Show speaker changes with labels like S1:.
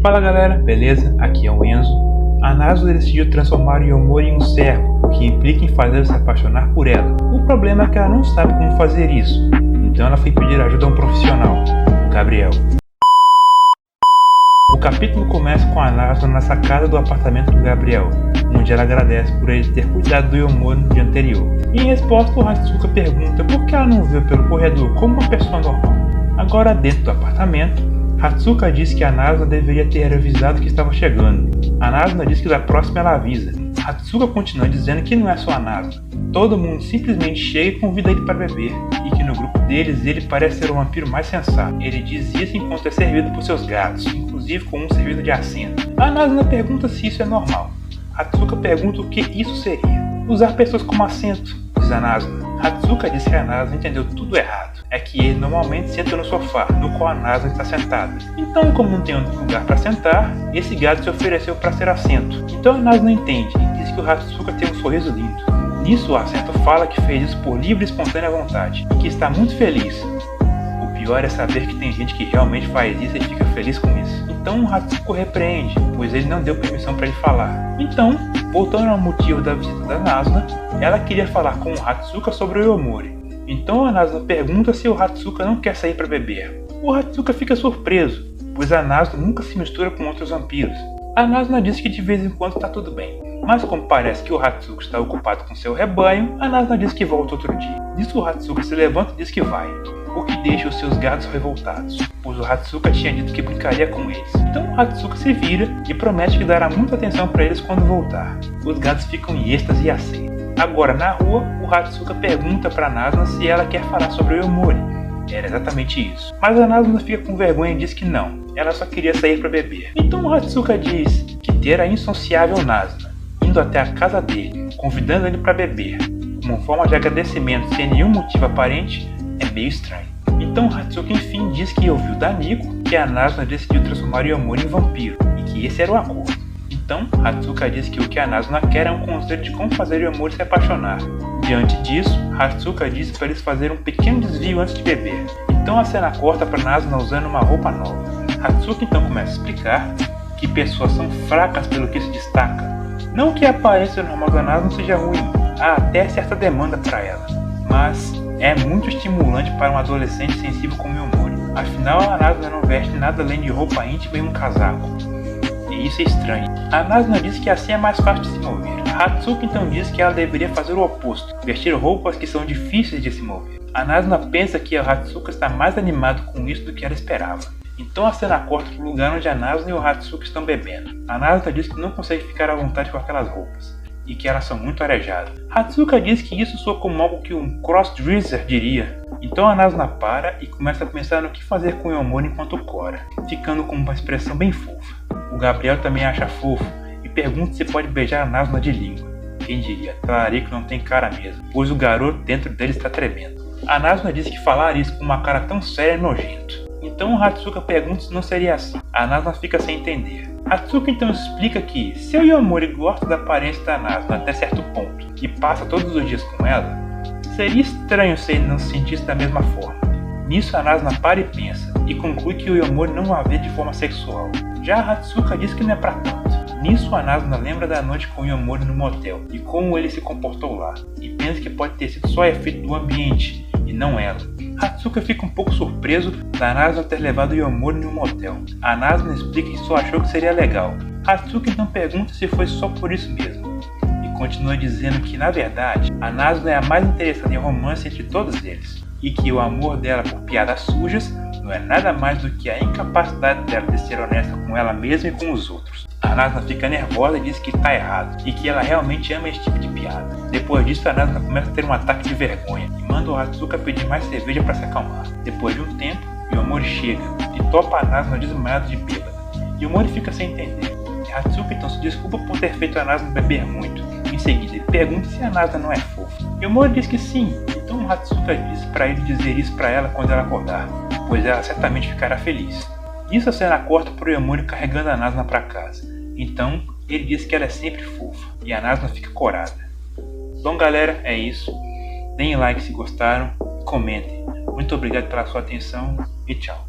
S1: Fala galera, beleza? Aqui é o Enzo. A Nasu decidiu transformar o Yomori em um servo, o que implica em fazê-lo se apaixonar por ela. O problema é que ela não sabe como fazer isso, então ela foi pedir ajuda a um profissional, o Gabriel. O capítulo começa com a Nasu na sacada do apartamento do Gabriel, onde ela agradece por ele ter cuidado do Yomori no dia anterior. Em resposta, o Hatsuka pergunta por que ela não veio pelo corredor como uma pessoa normal. Agora, dentro do apartamento, Hatsuka diz que a Nasu deveria ter avisado que estava chegando. A Nasu diz que da próxima ela avisa. Hatsuka continua dizendo que não é só a Nasu. Todo mundo simplesmente chega e convida ele para beber, e que no grupo deles ele parece ser o vampiro mais sensato. Ele diz isso enquanto é servido por seus gatos, inclusive com um servido de assento. A Nasu pergunta se isso é normal. Hatsuka pergunta o que isso seria. Usar pessoas como assento, diz a Nasu. Hatsuka diz que a Nasu entendeu tudo errado. É que ele normalmente senta no sofá, no qual a Nasu está sentada. Então, como não tem outro lugar para sentar, esse gato se ofereceu para ser assento. Então a Nasu não entende e diz que o Hatsuka tem um sorriso lindo. Nisso, o assento fala que fez isso por livre e espontânea vontade, e que está muito feliz. O pior é saber que tem gente que realmente faz isso e fica feliz com isso. Então o Hatsuka repreende, pois ele não deu permissão para ele falar. Então, voltando ao motivo da visita da Nasu, ela queria falar com o Hatsuka sobre o Yomori. Então a Nasu pergunta se o Hatsuka não quer sair para beber. O Hatsuka fica surpreso, pois a Nasu nunca se mistura com outros vampiros. A Nasu diz que de vez em quando está tudo bem, mas como parece que o Hatsuka está ocupado com seu rebanho, a Nasu diz que volta outro dia. Nisso o Hatsuka se levanta e diz que vai, o que deixa os seus gatos revoltados, pois o Hatsuka tinha dito que brincaria com eles. Então o Hatsuka se vira e promete que dará muita atenção para eles quando voltar. Os gatos ficam em êxtase e aceitam. Agora na rua, o Hatsuka pergunta para a Nasu se ela quer falar sobre o Yomori. Era exatamente isso. Mas a Nasu fica com vergonha e diz que não, ela só queria sair para beber. Então o Hatsuka diz que ter a insociável Nasu indo até a casa dele, convidando ele para beber, como forma de agradecimento sem nenhum motivo aparente, é meio estranho. Então Hatsuka enfim diz que ouviu da Nico que a Nasu decidiu transformar o Yomori em vampiro, e que esse era o acordo. Então Hatsuka diz que o que a Nasu quer é um conselho de como fazer o Yomori se apaixonar. Diante disso, Hatsuka diz para eles fazerem um pequeno desvio antes de beber. Então a cena corta para Nasu usando uma roupa nova. Hatsuka então começa a explicar que pessoas são fracas pelo que se destaca. Não que a aparência normal da Nasu seja ruim, há até certa demanda para ela, mas é muito estimulante para um adolescente sensível como Yomori. Afinal, a Nasu não veste nada além de roupa íntima e um casaco. E isso é estranho. A Nasu diz que assim é mais fácil de se mover. Hatsuka então diz que ela deveria fazer o oposto, vestir roupas que são difíceis de se mover. A Nasu pensa que o Hatsuka está mais animado com isso do que ela esperava. Então a cena corta para o lugar onde a Nasu e o Hatsuka estão bebendo. A Nasu diz que não consegue ficar à vontade com aquelas roupas, e que elas são muito arejadas. Hatsuka diz que isso soa como algo que um crossdresser diria. Então a Nasu para e começa a pensar no que fazer com o Yomori enquanto cora, ficando com uma expressão bem fofa. O Gabriel também acha fofo e pergunta se pode beijar a Nasu de língua. Quem diria, talarico não tem cara mesmo, pois o garoto dentro dele está tremendo. A Nasu diz que falar isso com uma cara tão séria é nojento. Então o Hatsuka pergunta se não seria assim. A Nasu fica sem entender. Hatsuka então explica que se o Yomori gosta da aparência da Nasu até certo ponto e passa todos os dias com ela, seria estranho se ele não se sentisse da mesma forma. Nisso a Nasu para e pensa, e conclui que o Yomori não a vê de forma sexual. Já a Hatsuka diz que não é pra tanto. Nisso a Nasu lembra da noite com o Yomori no motel e como ele se comportou lá, e pensa que pode ter sido só efeito do ambiente e não ela. Hatsuka fica um pouco surpreso da Nasu ter levado o Yomori no motel. A Nasu explica que só achou que seria legal. Hatsuka então pergunta se foi só por isso mesmo, e continua dizendo que na verdade a Nasu é a mais interessada em romance entre todos eles, e que o amor dela por piadas sujas não é nada mais do que a incapacidade dela de ser honesta com ela mesma e com os outros. A Nasu fica nervosa e diz que está errado, e que ela realmente ama esse tipo de piada. Depois disso, a Nasu começa a ter um ataque de vergonha, e manda o Hatsuka pedir mais cerveja para se acalmar. Depois de um tempo, Yomori chega, e topa a Nasu desmaiada de bêbada. Yomori fica sem entender, e Hatsuka então se desculpa por ter feito a Nasu beber muito. Em seguida, ele pergunta se a Nasu não é fofa. Yomori diz que sim, então o Hatsuka diz para ele dizer isso para ela quando ela acordar, pois ela certamente ficará feliz. Nisso a cena corta para o Yomori carregando a Nasu para casa. Então ele diz que ela é sempre fofa e a Nasu fica corada. Bom galera, é isso. Deem like se gostaram e comentem. Muito obrigado pela sua atenção e tchau.